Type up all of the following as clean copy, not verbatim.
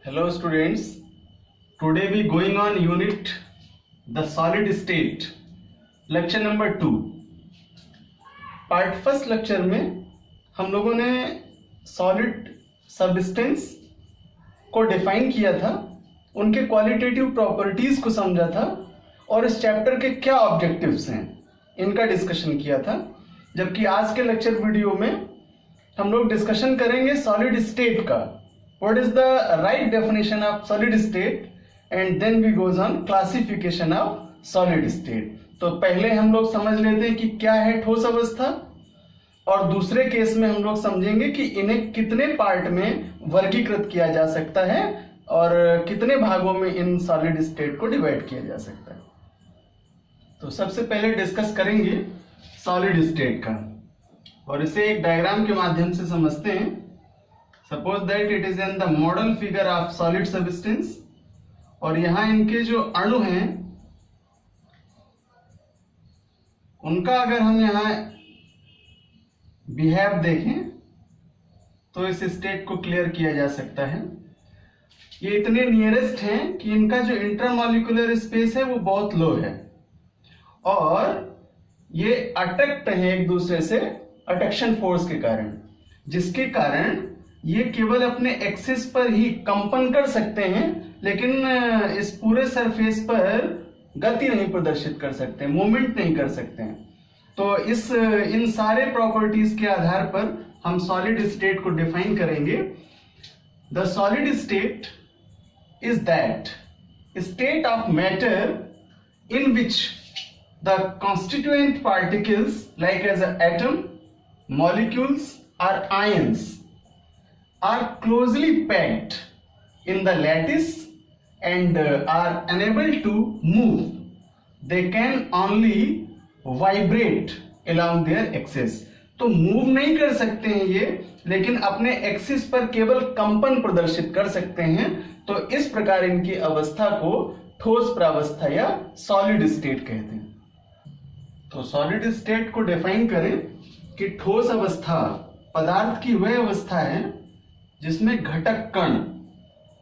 Hello students, today we going on unit the solid state lecture number 2 part first lecture में हम लोगों ने solid substance को define किया था, उनके क्वालिटेटिव प्रॉपर्टीज को समझा था और इस चैप्टर के क्या ऑब्जेक्टिव्स हैं इनका डिस्कशन किया था। जबकि आज के लेक्चर वीडियो में हम लोग डिस्कशन करेंगे सॉलिड स्टेट का, what is the right definition of solid state and then we goes on classification of solid state। तो पहले हम लोग समझ लेते हैं कि क्या है ठोस अवस्था और दूसरे केस में हम लोग समझेंगे कि इन्हें कितने पार्ट में वर्गीकृत किया जा सकता है और कितने भागों में इन सॉलिड स्टेट को डिवाइड किया जा सकता है। तो सबसे पहले डिस्कस करेंगे सॉलिड स्टेट का और इसे एक डायग्राम के माध्यम से समझते हैं। Suppose that it is in the model figure of solid substance और यहाँ इनके जो अणु हैं उनका अगर हम यहाँ बिहेव देखें तो इस स्टेट को क्लियर किया जा सकता है। ये इतने नियरेस्ट हैं कि इनका जो इंटरमॉलिक्यूलर स्पेस है वो बहुत लो है और ये अट्रैक्ट है एक दूसरे से अट्रैक्शन फोर्स के कारण, जिसके कारण ये केवल अपने एक्सिस पर ही कंपन कर सकते हैं लेकिन इस पूरे सरफेस पर गति नहीं प्रदर्शित कर सकते, मूवमेंट नहीं कर सकते हैं। तो इन सारे प्रॉपर्टीज के आधार पर हम सॉलिड स्टेट को डिफाइन करेंगे। The solid state is that state of matter in which the constituent particles like as atom, molecules और ions are closely packed in the lattice and are unable to move. They can only vibrate along their axis। तो move नहीं कर सकते हैं ये, लेकिन अपने axis पर केवल कंपन प्रदर्शित कर सकते हैं। तो इस प्रकार इनकी अवस्था को ठोस प्रावस्था या सॉलिड स्टेट कहते हैं। तो सॉलिड स्टेट को डिफाइन करें कि ठोस अवस्था पदार्थ की वह अवस्था है जिसमें घटक कण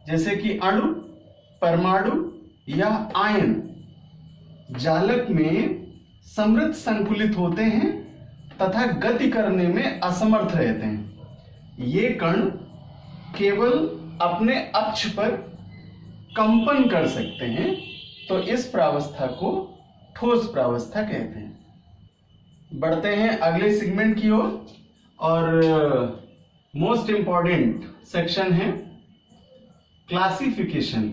जैसे कि अणु, परमाणु या आयन जालक में समृद्ध संकुलित होते हैं तथा गति करने में असमर्थ रहते हैं। ये कण केवल अपने अक्ष पर कंपन कर सकते हैं, तो इस प्रावस्था को ठोस प्रावस्था कहते हैं। बढ़ते हैं अगले सेगमेंट की ओर और मोस्ट इंपॉर्टेंट सेक्शन है क्लासिफिकेशन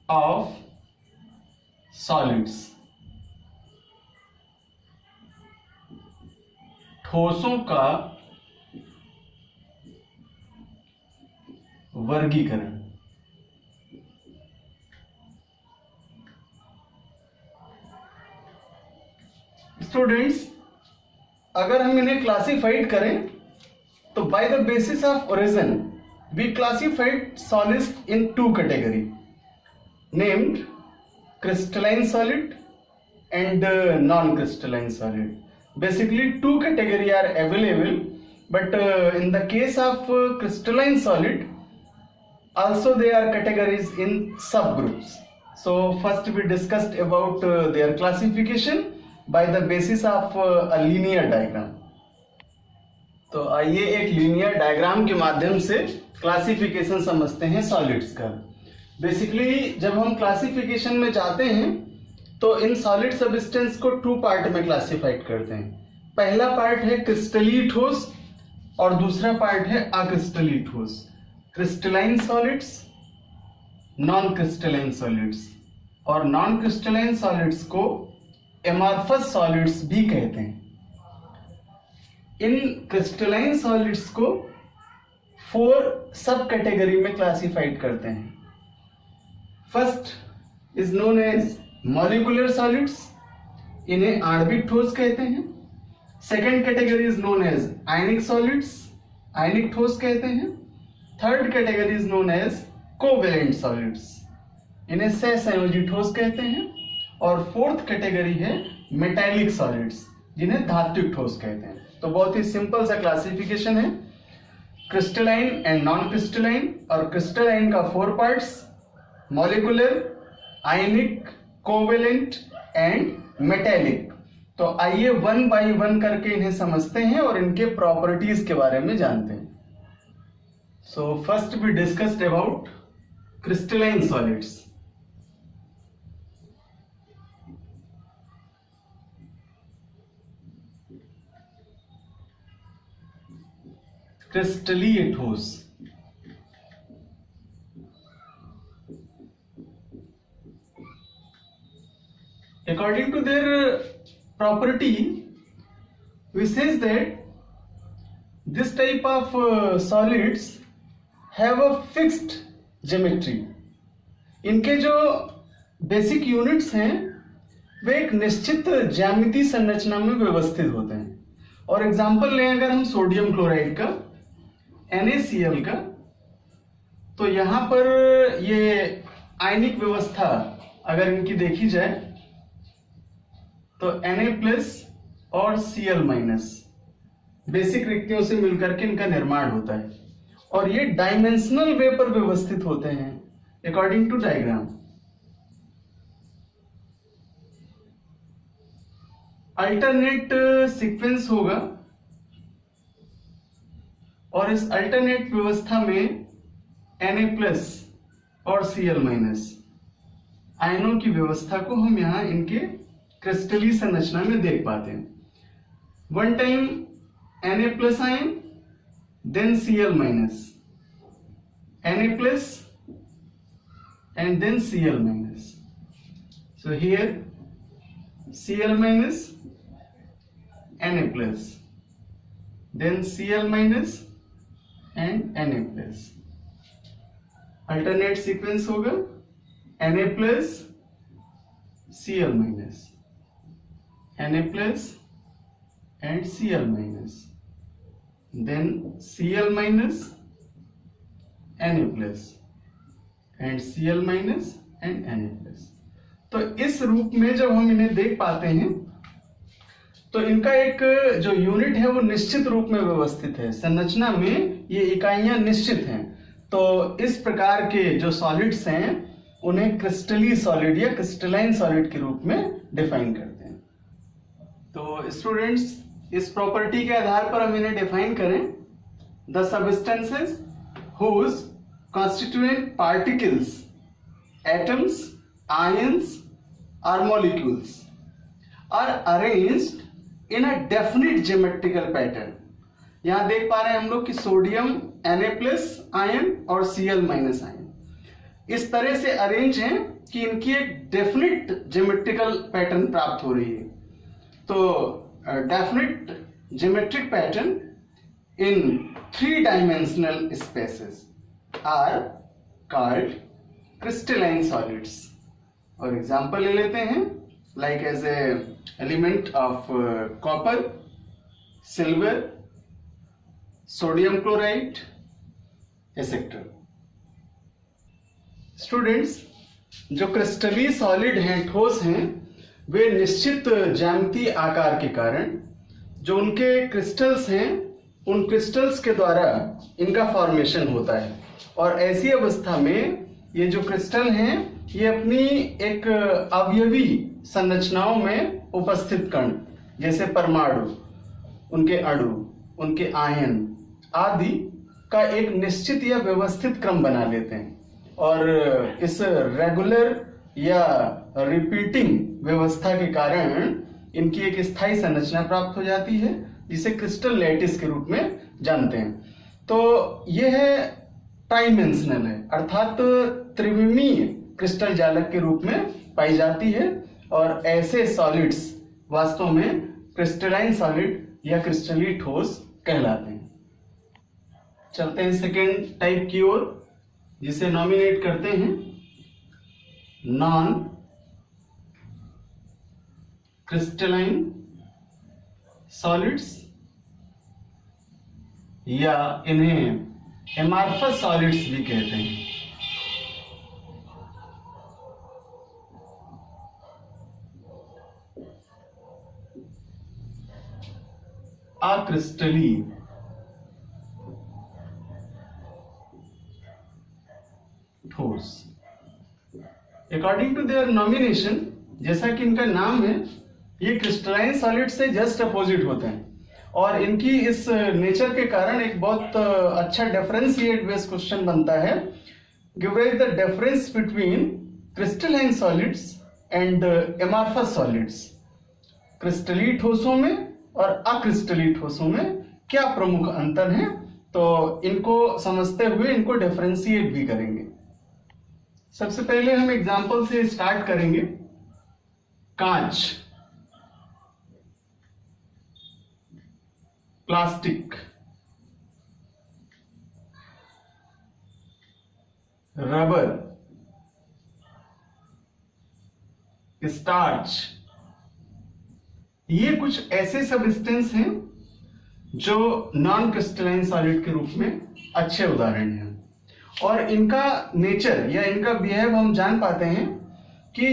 ऑफ सॉलिड्स। ठोसों का वर्गीकरण। स्टूडेंट्स, अगर हम इन्हें क्लासिफाइड करें तो by the basis of origin we classified solids in two category named crystalline solid and non crystalline solid. Basically two category are available, but in the case of crystalline solid also they are categories in subgroups. So first we discussed about their classification by the basis of a linear diagram। तो आइए एक linear diagram के माध्यम से classification समझते हैं solids का। Basically जब हम क्लासिफिकेशन में जाते हैं तो इन सॉलिड सब्सटेंस को टू पार्ट में क्लासिफाइड करते हैं। पहला पार्ट है क्रिस्टलीय ठोस और दूसरा पार्ट है अक्रिस्टलीय ठोस। Crystalline solids, non crystalline solids, और नॉन क्रिस्टलाइन सॉलिड्स को एमॉर्फस सॉलिड्स भी कहते हैं। इन क्रिस्टलाइन सॉलिड्स को 4 सब कैटेगरी में क्लासिफाइड करते हैं। First is known as molecular solids, इन्हें आणविक ठोस कहते हैं। Second category is known as ionic solids, आयनिक ठोस कहते हैं। Third category is known as covalent solids, इन्हें सहसंयोजी ठोस कहते हैं। और फोर्थ कैटेगरी है मेटालिक सॉलिड्स, जिन्हें धात्विक ठोस कहते हैं। तो बहुत ही सिंपल सा क्लासिफिकेशन है, क्रिस्टलाइन एंड नॉन क्रिस्टलाइन, और क्रिस्टलाइन का 4 parts, molecular, ionic, covalent and metallic. तो आइए वन बाय वन करके इन्हें समझते हैं और इनके प्रॉपर्टीज के बारे में जानते हैं। So first we discussed about crystalline solids. crystally ठोस। According to their property, we says that this type of solids have a fixed geometry. इनके जो बेसिक यूनिट्स हैं वे एक निश्चित ज्यामिति संरचना में व्यवस्थित होते हैं। और एग्जांपल लें अगर हम सोडियम क्लोराइड का, NaCl का, तो यहां पर ये आयनिक व्यवस्था अगर इनकी देखी जाए तो Na+ और Cl- बेसिक रिक्तियों से मिलकर के इनका निर्माण होता है और ये डायमेंशनल वे पर व्यवस्थित होते हैं according to diagram. Alternate sequence होगा और इस अल्टरनेट व्यवस्था में Na+ और Cl- आयनों की व्यवस्था को हम यहां इनके क्रिस्टली संरचना में देख पाते हैं। One time Na+ ion, then Cl-, Na+ and then Cl-। So here Cl-, Na+, then Cl- and Na+। Alternate sequence होगा Na+, Cl-, Na+ and Cl-, then Cl-, Na+ and Cl- and Na+। तो इस रूप में जब हम इन्हें देख पाते हैं तो इनका एक जो यूनिट है वो निश्चित रूप में व्यवस्थित है, संरचना में ये इकाइयां निश्चित हैं। तो इस प्रकार के जो सॉलिड्स हैं उन्हें क्रिस्टली सॉलिड या क्रिस्टलाइन सॉलिड के रूप में डिफाइन करते हैं। तो स्टूडेंट्स, इस प्रॉपर्टी के आधार पर हम इन्हें डिफाइन करें, the substances whose constituent particles, atoms, ions और molecules are arranged in a definite geometrical pattern. यहां देख पा रहे हैं हम लोग कि सोडियम Na+ आयन और Cl- आयन इस तरह से अरेंज हैं कि इनकी एक डेफिनिट ज्योमेट्रिकल पैटर्न प्राप्त हो रही है। तो definite geometric pattern in 3 dimensional spaces are called crystalline solids. और एग्जांपल ले लेते हैं, like as a element of copper, silver, sodium chloride etcetera. Students, जो क्रिस्टली सॉलिड हैं, ठोस हैं, वे निश्चित ज्यामितीय आकार के कारण जो उनके क्रिस्टल्स हैं उन क्रिस्टल्स के द्वारा इनका फॉर्मेशन होता है। और ऐसी अवस्था में ये जो क्रिस्टल हैं ये अपनी एक अवयवी संरचनाओं में उपस्थित कण जैसे परमाणु, उनके अणु, उनके आयन आदि का एक निश्चित या व्यवस्थित क्रम बना लेते हैं और इस रेगुलर या रिपीटिंग व्यवस्था के कारण इनकी एक स्थायी संरचना प्राप्त हो जाती है जिसे क्रिस्टल लैटिस के रूप में जानते हैं। तो यह ट्राइमेंशनल है, अर्थात त्रिविमीय क्रिस्टल जालक के रूप में पाई जाती है और ऐसे सॉलिड्स वास्तव में क्रिस्टलाइन सॉलिड या क्रिस्टली ठोस कहलाते हैं। चलते हैं सेकेंड टाइप की ओर, जिसे नॉमिनेट करते हैं नॉन क्रिस्टलाइन सॉलिड्स या इन्हें एमार्फस सॉलिड्स भी कहते हैं। अक्रिस्टली। ठोस। अकॉर्डिंग टू देयर नॉमिनेशन, जैसा कि इनका नाम है, ये क्रिस्टलाइन सॉलिड से जस्ट अपोजिट होते हैं और इनकी इस नेचर के कारण एक बहुत अच्छा डिफरेंशिएट बेस्ड क्वेश्चन बनता है। Give is the difference between crystalline solids and amorphous solids. क्रिस्टली ठोसों में और अक्रिस्टली ठोसों में क्या प्रमुख अंतर है, तो इनको समझते हुए इनको डिफरेंशिएट भी करेंगे। सबसे पहले हम एग्जांपल से स्टार्ट करेंगे। कांच, प्लास्टिक, रबर, स्टार्च, ये कुछ ऐसे सब्सटेंस हैं जो नॉन क्रिस्टलाइन सॉलिड के रूप में अच्छे उदाहरण हैं और इनका नेचर या इनका बिहेव हम जान पाते हैं कि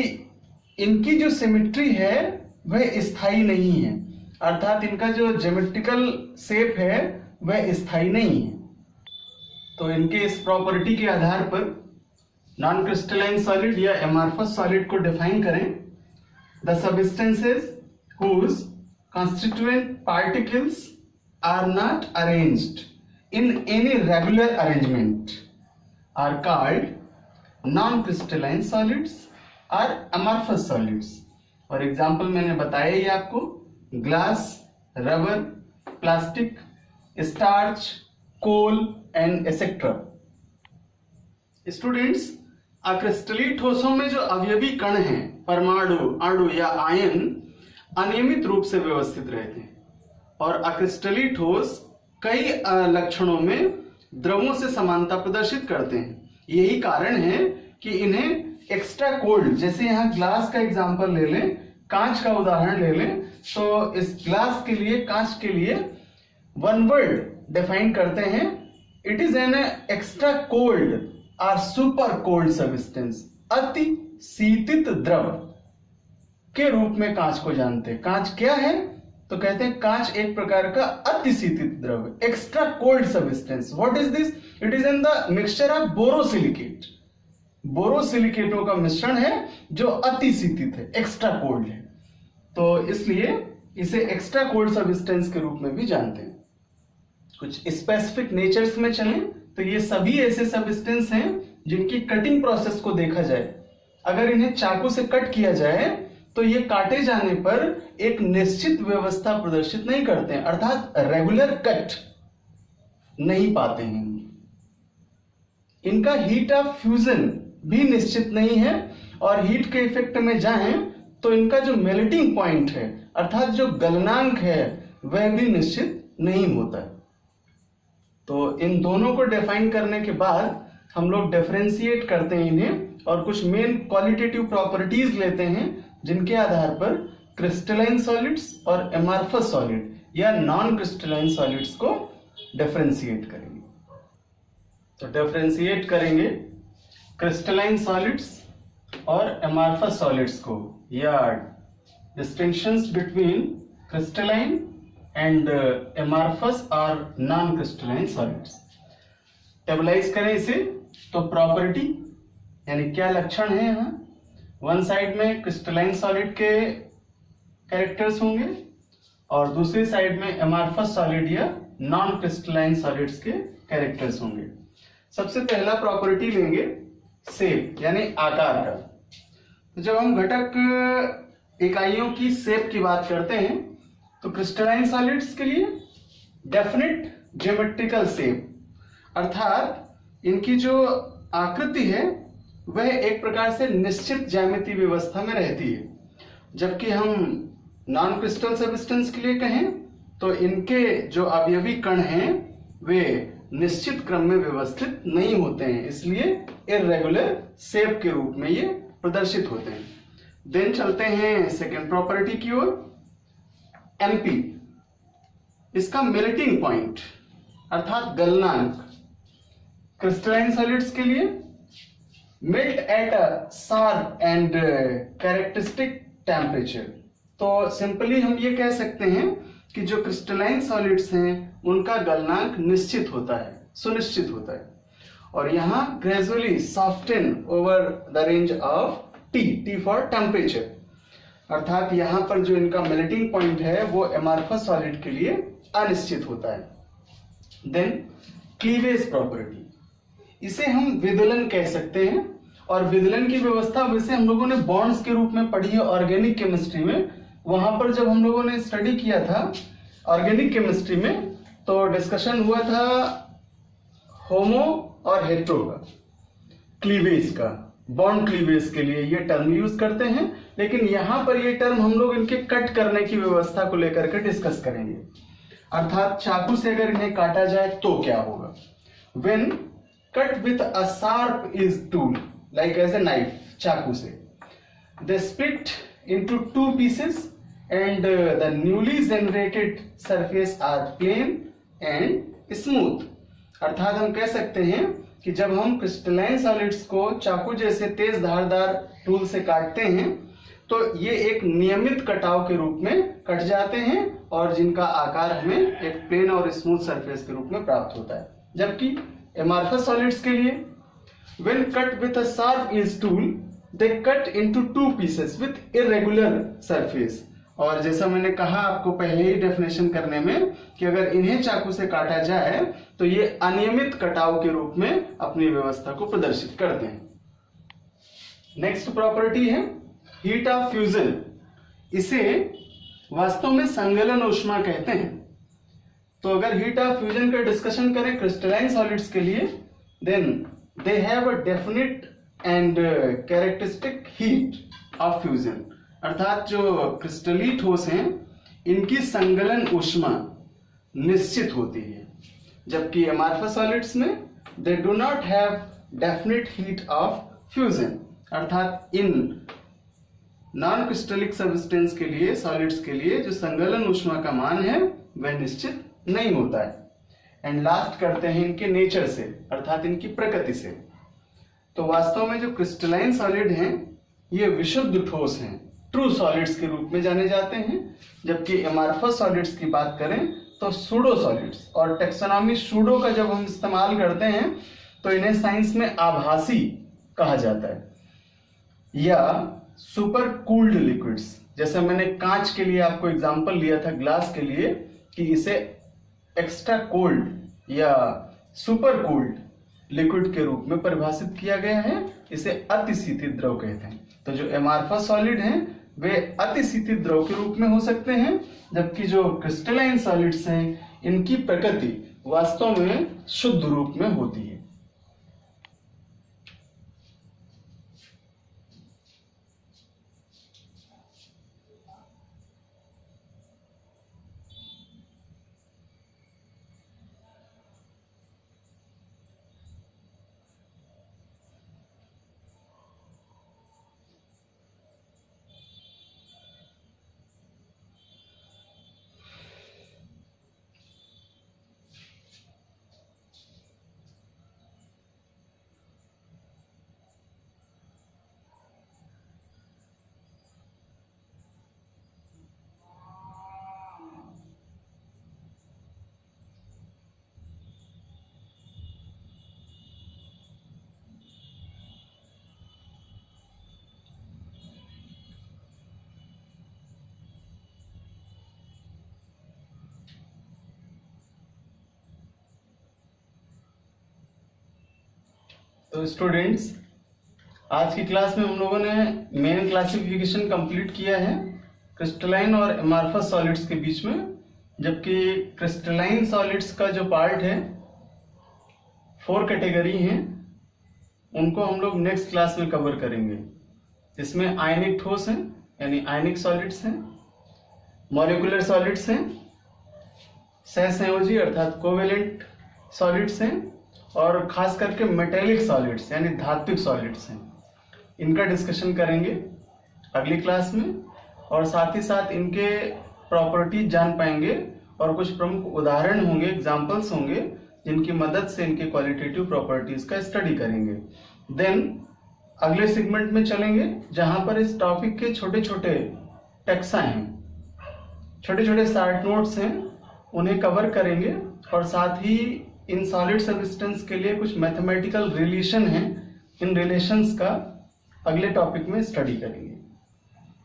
इनकी जो सिमेट्री है वह स्थायी नहीं है, अर्थात इनका जो ज्योमेट्रिकल शेप है वह स्थायी नहीं है। तो इनके इस प्रॉपर्टी के आधार पर नॉन क्रिस्टलाइन सॉलिड या एमॉर्फस सॉलिड को डिफाइन करें। The substances whose constituent particles are not arranged in any regular arrangement are called non-crystalline solids or amorphous solids। और एग्जाम्पल मैंने बताया ही आपको, glass, rubber, plastic, starch, coal and etcetera. Students, अक्रिस्टली ठोसों में जो अवयवी कण हैं, परमाणु, अणु या आयन, अनियमित रूप से व्यवस्थित रहते हैं और अक्रिस्टली ठोस कई लक्षणों में द्रवों से समानता प्रदर्शित करते हैं। यही कारण है कि इन्हें एक्स्ट्रा कोल्ड, जैसे यहाँ ग्लास का एग्जांपल ले लें, कांच का उदाहरण ले लें, तो इस ग्लास के लिए, कांच के लिए वन वर्ड डिफाइन करते हैं, it is an extra cold और सुपर कोल्ड सब्सटेंस। अति शीतित द्रव के रूप में कांच को जानते हैं। कांच क्या है, तो कहते हैं कांच एक प्रकार का अतिशीतित द्रव, extra cold substance. What is this? It is in the mixture of borosilicate. बोरोसिलिकेटों का मिश्रण है जो अतिशीतित है, एक्स्ट्रा कोल्ड है, तो इसलिए इसे एक्स्ट्रा कोल्ड सब्सटेंस के रूप में भी जानते हैं। कुछ स्पेसिफिक नेचर्स में चलें तो ये सभी ऐसे सब्सटेंस हैं जिनकी कटिंग प्रोसेस को देखा जाए, अगर इन्हें चाकू से कट किया जाए तो ये काटे जाने पर एक निश्चित व्यवस्था प्रदर्शित नहीं करते हैं, अर्थात रेगुलर कट नहीं पाते हैं। इनका हीट ऑफ फ्यूजन भी निश्चित नहीं है और हीट के इफेक्ट में जाएं तो इनका जो मेल्टिंग पॉइंट है, अर्थात जो गलनांक है, वह भी निश्चित नहीं होता है। तो इन दोनों को डिफाइन करने के बाद हम लोग डिफरेंशिएट करते हैं इन्हें और कुछ मेन क्वालिटेटिव प्रॉपर्टीज लेते हैं जिनके आधार पर क्रिस्टलाइन सॉलिड्स और एमॉर्फस सॉलिड या नॉन क्रिस्टलाइन सॉलिड्स को डिफरेंशिएट करेंगे। तो डिफरेंशिएट करेंगे क्रिस्टलाइन सॉलिड्स और एमॉर्फस सॉलिड्स को, या distinctions between crystalline and amorphous और नॉन क्रिस्टलाइन सॉलिड्स। टेबलाइज करें इसे तो प्रॉपर्टी यानी क्या लक्षण है, यहाँ वन साइड में क्रिस्टलाइन सॉलिड के कैरेक्टर्स होंगे और दूसरी साइड में एमॉर्फस सॉलिड या नॉन क्रिस्टलाइन सॉलिड्स के कैरेक्टर्स होंगे। सबसे पहला प्रॉपर्टी लेंगे शेप यानी आकार का। तो जब हम घटक इकाइयों की शेप की बात करते हैं तो क्रिस्टलाइन सॉलिड्स के लिए डेफिनेट ज्योमेट्रिकल शेप, अर्थात इनकी जो आकृति है वह एक प्रकार से निश्चित ज्यामितीय व्यवस्था में रहती है, जबकि हम नॉन क्रिस्टल सब्सटेंस के लिए कहें तो इनके जो अवयवी कण हैं वे निश्चित क्रम में व्यवस्थित नहीं होते हैं, इसलिए इर्रेगुलर शेप के रूप में ये प्रदर्शित होते हैं। देन चलते हैं सेकेंड प्रॉपर्टी की ओर, एमपी, इसका मेल्टिंग पॉइंट अर्थात गलनांक। क्रिस्टलाइन सॉलिड्स के लिए melt at a sharp and characteristic temperature. तो सिंपली हम ये कह सकते हैं कि जो क्रिस्टलाइन सॉलिड्स हैं उनका गलनांक निश्चित होता है, सुनिश्चित होता है, और यहाँ gradually soften over the range of T for temperature, अर्थात यहाँ पर जो इनका मेल्टिंग पॉइंट है वो एमॉर्फस सॉलिड के लिए अनिश्चित होता है। देन क्लीवेज प्रॉपर्टी, इसे हम विदलन कह सकते हैं, और विदलन की व्यवस्था वैसे हम लोगों ने बॉन्ड्स के रूप में पढ़ी है ऑर्गेनिक केमिस्ट्री में। वहां पर जब हम लोगों ने स्टडी किया था ऑर्गेनिक केमिस्ट्री में तो डिस्कशन हुआ था होमो और हेट्रो का, क्लीवेज का, बॉन्ड क्लीवेज के लिए ये टर्म यूज करते हैं, लेकिन यहां पर ये टर्म हम लोग इनके कट करने की व्यवस्था को लेकर के डिस्कस करेंगे। अर्थात चाकू से अगर इन्हें काटा जाए तो क्या होगा। When cut with a sharp edge tool like as a knife, चाकू से, they split into two pieces and the newly generated surface are plain and smooth. अर्थात हम कह सकते हैं कि जब हम क्रिस्टलाइन सॉलिड्स को चाकू जैसे तेज धारदार टूल से काटते हैं तो ये एक नियमित कटाव के रूप में कट जाते हैं और जिनका आकार हमें एक प्लेन और स्मूथ सरफेस के रूप में प्राप्त होता है। जबकि एमॉर्फस सॉलिड्स के लिए when cut with a sharp edge tool they cut into two pieces with irregular surface. और जैसा मैंने कहा आपको पहले ही डेफिनेशन करने में कि अगर इन्हें चाकू से काटा जाए तो ये अनियमित कटाव के रूप में अपनी व्यवस्था को प्रदर्शित करते हैं। नेक्स्ट प्रॉपर्टी है हीट ऑफ फ्यूजन। इसे वास्तव में संगलन ऊष्मा कहते हैं। तो अगर हीट ऑफ फ्यूजन का डिस्कशन करें क्रिस्टलाइन सॉलिड्स के लिए, then they have a definite and characteristic heat of fusion. अर्थात जो क्रिस्टली ठोस हैं इनकी संगलन ऊष्मा निश्चित होती है, जबकि एमॉर्फस सॉलिड्स में they do not have definite heat of fusion. अर्थात इन नॉन क्रिस्टलिक सब्सटेंस के लिए, सॉलिड्स के लिए जो संगलन ऊष्मा का मान है वह निश्चित नहीं होता है। एंड लास्ट करते हैं इनके नेचर से, अर्थात इनकी प्रकृति से। तो वास्तव में जो क्रिस्टलाइन सॉलिड हैं ये विशुद्ध ठोस हैं, ट्रू सॉलिड्स के रूप में जाने जाते हैं, जबकि एमॉर्फस सॉलिड्स की बात करें तो सूडो सॉलिड्स, और टेक्सोनॉमी सूडो का जब हम इस्तेमाल करते हैं तो इन्हें साइंस में आभासी कहा जाता है, या सुपर कूल्ड लिक्विड्स। जैसे मैंने कांच के लिए आपको एग्जांपल लिया था ग्लास के लिए कि इसे एक्स्ट्रा कोल्ड या सुपर कूल्ड लिक्विड के रूप में परिभाषित किया गया है, इसे अतिशीतित द्रव कहते हैं। तो जो एमॉर्फस सॉलिड हैं वे अतिशीतित द्रव के रूप में हो सकते हैं, जबकि जो क्रिस्टलाइन सॉलिड्स हैं इनकी प्रकृति वास्तव में शुद्ध रूप में होती है। तो स्टूडेंट्स, आज की क्लास में हम लोगों ने मेन क्लासिफिकेशन कंप्लीट किया है क्रिस्टलाइन और एमॉर्फस सॉलिड्स के बीच में, जबकि क्रिस्टलाइन सॉलिड्स का जो पार्ट है 4 कैटेगरी हैं, उनको हम लोग नेक्स्ट क्लास में कवर करेंगे। इसमें आयनिक ठोस हैं यानी आयनिक सॉलिड्स हैं, मॉलिक्यूलर सॉलिड्स हैं, सहसंयोजी अर्थात कोवेलेंट सॉलिड्स हैं, और खास करके मेटेलिक सॉलिड्स यानी धात्विक सॉलिड्स हैं। इनका डिस्कशन करेंगे अगली क्लास में, और साथ ही साथ इनके प्रॉपर्टीज जान पाएंगे और कुछ प्रमुख उदाहरण होंगे, एग्जांपल्स होंगे, जिनकी मदद से इनके क्वालिटेटिव प्रॉपर्टीज का स्टडी करेंगे। देन अगले सेगमेंट में चलेंगे जहां पर इस टॉपिक के छोटे छोटे टेक्सा हैं, छोटे छोटे शार्ट नोट्स हैं, उन्हें कवर करेंगे और साथ ही इन सॉलिड सब्सटेंस के लिए कुछ मैथमेटिकल रिलेशन हैं, इन रिलेशंस का अगले टॉपिक में स्टडी करेंगे।